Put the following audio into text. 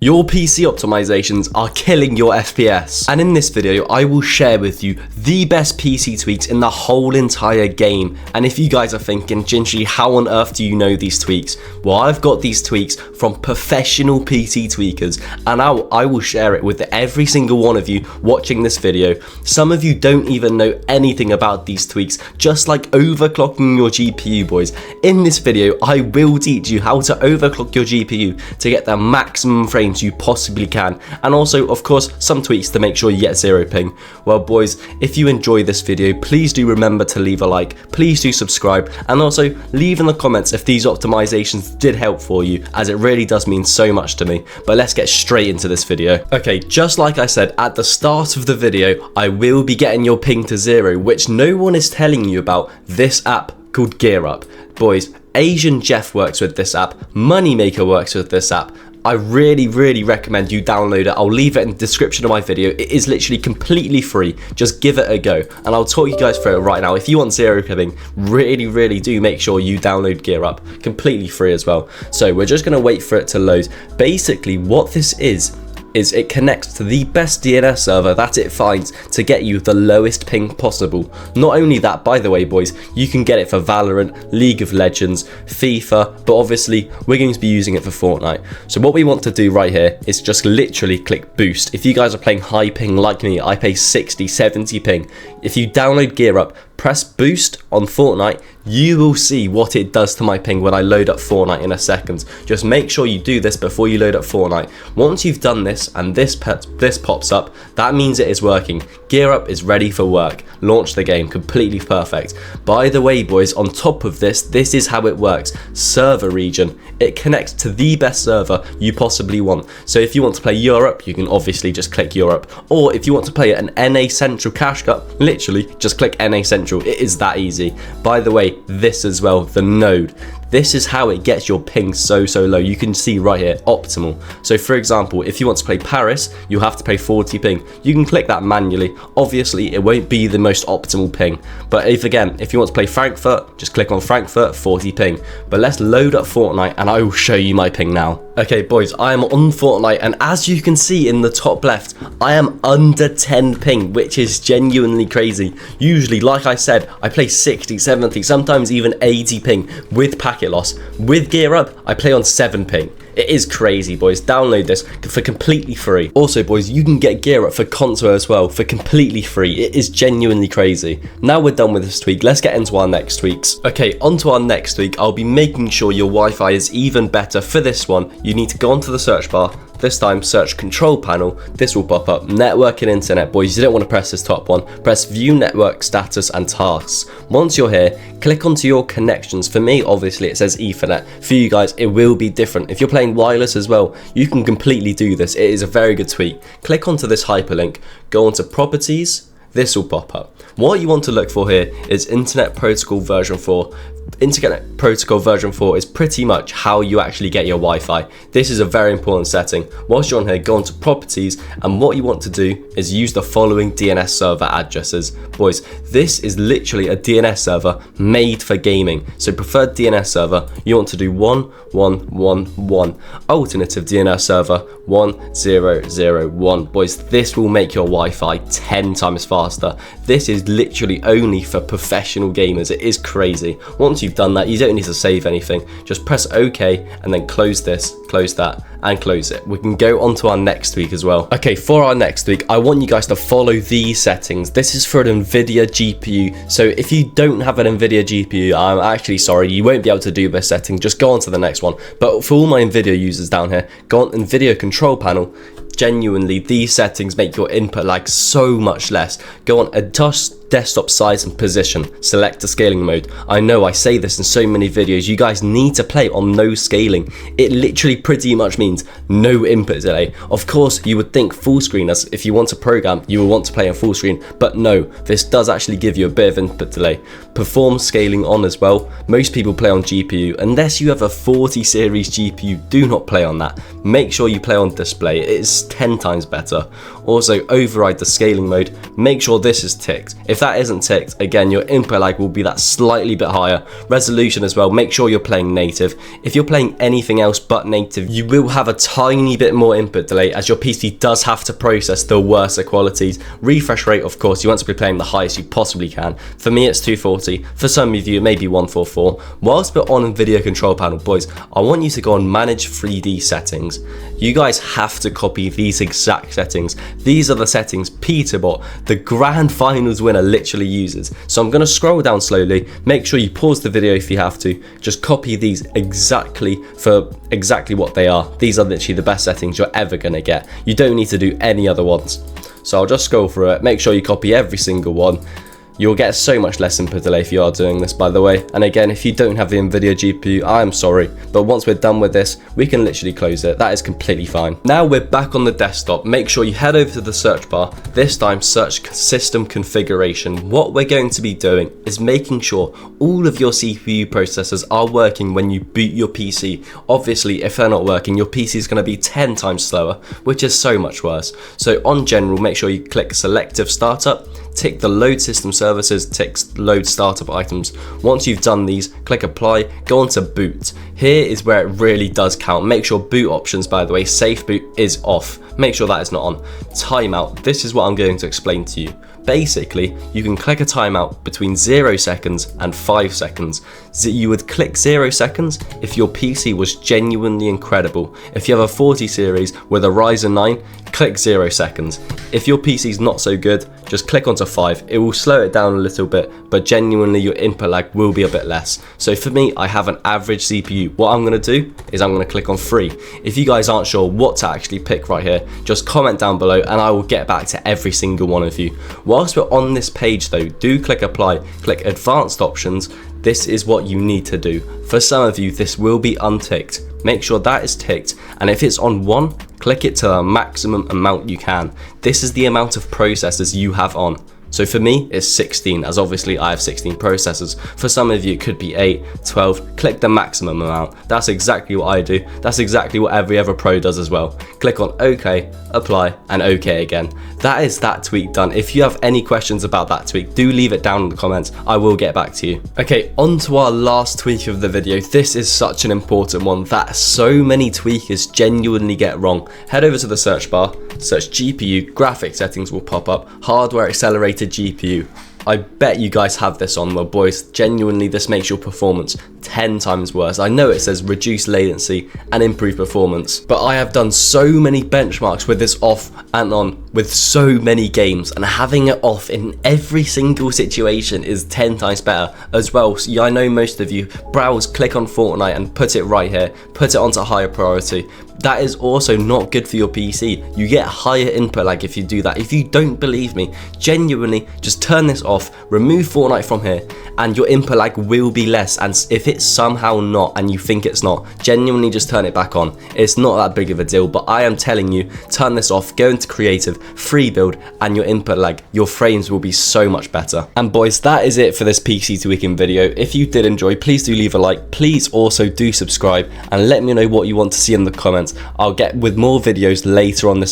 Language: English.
Your PC optimizations are killing your FPS, and in this video I will share with you the best PC tweaks in the whole entire game. And if you guys are thinking, Gingy, how on earth do you know these tweaks? Well, I've got these tweaks from professional PC tweakers, and I will share it with every single one of you watching this video. Some of you don't even know anything about these tweaks, just like overclocking your GPU, boys. In this video I will teach you how to overclock your GPU to get the maximum frames you possibly can, and also of course some tweaks to make sure you get zero ping. Well boys, if you enjoy this video, please do remember to leave a like, please do subscribe, and also leave in the comments if these optimizations did help for you, as it really does mean so much to me. But let's get straight into this video. Okay, just like I said at the start of the video, I will be getting your ping to zero, which no one is telling you about this app called GearUp. Boys, Asian Jeff works with this app, Moneymaker works with this app. I really recommend you download it. I'll leave it in the description of my video. It is literally completely free. Just give it a go, and I'll talk you guys through it right now. If you want zero ping, really do make sure you download GearUp, completely free as well. So we're just going to wait for it to load. Basically what this is it connects to the best DNS server that it finds to get you the lowest ping possible. Not only that, by the way boys, you can get it for Valorant, League of Legends, FIFA, but obviously we're going to be using it for Fortnite. So what we want to do right here is just literally click boost. If you guys are playing high ping like me, I pay 60, 70 ping. If you download GearUp, press boost on Fortnite, you will see what it does to my ping when I load up Fortnite in a second. Just make sure you do this before you load up Fortnite. Once you've done this and this pops up, that means it is working. GearUp is ready for work. Launch the game, completely perfect. By the way boys, on top of this is how it works. Server region. It connects to the best server you possibly want. So if you want to play Europe, you can obviously just click Europe. Or if you want to play an NA Central Cash Cup, literally just click NA Central. It is that easy. By the way, this as well, the node. This is how it gets your ping so low. You can see right here, optimal. So for example, if you want to play Paris, you have to pay 40 ping. You can click that manually. Obviously, it won't be the most optimal ping. But if you want to play Frankfurt, just click on Frankfurt, 40 ping. But let's load up Fortnite and I will show you my ping now. Okay boys, I am on Fortnite, and as you can see in the top left, I am under 10 ping, which is genuinely crazy. Usually, like I said, I play 60, 70, sometimes even 80 ping with packet loss. With GearUp, I play on 7 ping. It is crazy boys. Download this for completely free. Also boys, you can get GearUp for console as well for completely free. It is genuinely crazy. Now we're done with this tweak, let's get into our next tweaks. Okay, on to our next tweak. I'll be making sure your Wi-Fi is even better. For this one, you need to go onto the search bar. This time search control panel. This will pop up network and internet. Boys, you don't want to press this top one. Press view network status and tasks. Once you're here, click onto your connections. For me, obviously it says Ethernet. For you guys, it will be different. If you're playing wireless as well, you can completely do this. It is a very good tweak. Click onto this hyperlink, go onto properties. This will pop up. What you want to look for here is Internet Protocol version 4. Internet Protocol version 4 is pretty much how you actually get your Wi-Fi. This is a very important setting. Whilst you're on here, go on to properties, and what you want to do is use the following DNS server addresses. Boys, this is literally a DNS server made for gaming. So preferred DNS server, you want to do 1111. Alternative DNS server 1001. Boys, this will make your Wi-Fi 10 times faster. This is literally only for professional gamers. It is crazy. Once you've done that, you don't need to save anything. Just press OK and then close this, close that, and close it. We can go on to our next tweak as well. Okay, for our next tweak, I want you guys to follow these settings. This is for an Nvidia GPU. So if you don't have an Nvidia GPU, I'm actually sorry, you won't be able to do this setting. Just go on to the next one. But for all my Nvidia users down here, go on Nvidia control panel. Genuinely, these settings make your input lag so much less. Go on adjust desktop size and position, select the scaling mode. I know I say this in so many videos, you guys need to play on no scaling. It literally pretty much means no input delay. Of course, you would think full screen, as if you want to program, you will want to play on full screen, but no, this does actually give you a bit of input delay. Perform scaling on as well. Most people play on GPU. Unless you have a 40 series GPU, do not play on that. Make sure you play on display. It is 10 times better. Also, override the scaling mode. Make sure this is ticked. If If that isn't ticked, again, your input lag will be that slightly bit higher. Resolution as well, make sure you're playing native. If you're playing anything else but native, you will have a tiny bit more input delay, as your PC does have to process the worse qualities. Refresh rate, of course, you want to be playing the highest you possibly can. For me, it's 240. For some of you, it may be 144. Whilst we're on Nvidia control panel, boys, I want you to go on manage 3D settings. You guys have to copy these exact settings. These are the settings Peterbot, the grand finals winner, literally uses. So I'm going to scroll down slowly. Make sure you pause the video if you have to. Just copy these exactly for exactly what they are. These are literally the best settings you're ever going to get. You don't need to do any other ones. So I'll just scroll through it. Make sure you copy every single one. You'll get so much less input delay if you are doing this, by the way. And again, if you don't have the Nvidia GPU, I am sorry. But once we're done with this, we can literally close it. That is completely fine. Now we're back on the desktop. Make sure you head over to the search bar. This time, search system configuration. What we're going to be doing is making sure all of your CPU processors are working when you boot your PC. Obviously, if they're not working, your PC is going to be 10 times slower, which is so much worse. So on general, make sure you click selective startup. Tick the load system services, tick load startup items. Once you've done these, click apply, go on to boot. Here is where it really does count. Make sure boot options, by the way, safe boot is off. Make sure that is not on. Timeout, this is what I'm going to explain to you. Basically, you can click a timeout between 0 seconds and 5 seconds. So you would click 0 seconds if your PC was genuinely incredible. If you have a 40 series with a Ryzen 9, click 0 seconds. If your PC is not so good, just click onto 5. It will slow it down a little bit, but genuinely your input lag will be a bit less. So for me, I have an average CPU. What I'm going to do is I'm going to click on 3. If you guys aren't sure what to actually pick right here, just comment down below and I will get back to every single one of you. Whilst we're on this page though, do click apply, click advanced options. This is what you need to do. For some of you, this will be unticked. Make sure that is ticked, and if it's on 1, click it to the maximum amount you can. This is the amount of processors you have on. So for me, it's 16, as obviously I have 16 processors. For some of you, it could be 8, 12. Click the maximum amount. That's exactly what I do. That's exactly what every other pro does as well. Click on OK, apply, and OK again. That is that tweak done. If you have any questions about that tweak, do leave it down in the comments. I will get back to you. Okay, on to our last tweak of the video. This is such an important one that so many tweakers genuinely get wrong. Head over to the search bar, search GPU, graphic settings will pop up, hardware accelerated GPU. I bet you guys have this on. Well, boys, genuinely this makes your performance 10 times worse. I know it says reduce latency and improve performance, but I have done so many benchmarks with this off and on with so many games, and having it off in every single situation is 10 times better as well. So yeah, I know most of you browse, click on Fortnite and put it right here, put it onto higher priority. That is also not good for your PC. You get higher input lag if you do that. If you don't believe me, genuinely just turn this off, remove Fortnite from here, and your input lag will be less. And if it's somehow not and you think it's not, genuinely just turn it back on. It's not that big of a deal, but I am telling you, turn this off, go into creative, free build, and your input lag, your frames will be so much better. And boys, that is it for this PC tweaking video. If you did enjoy, please do leave a like. Please also do subscribe and let me know what you want to see in the comments. I'll get with more videos later on this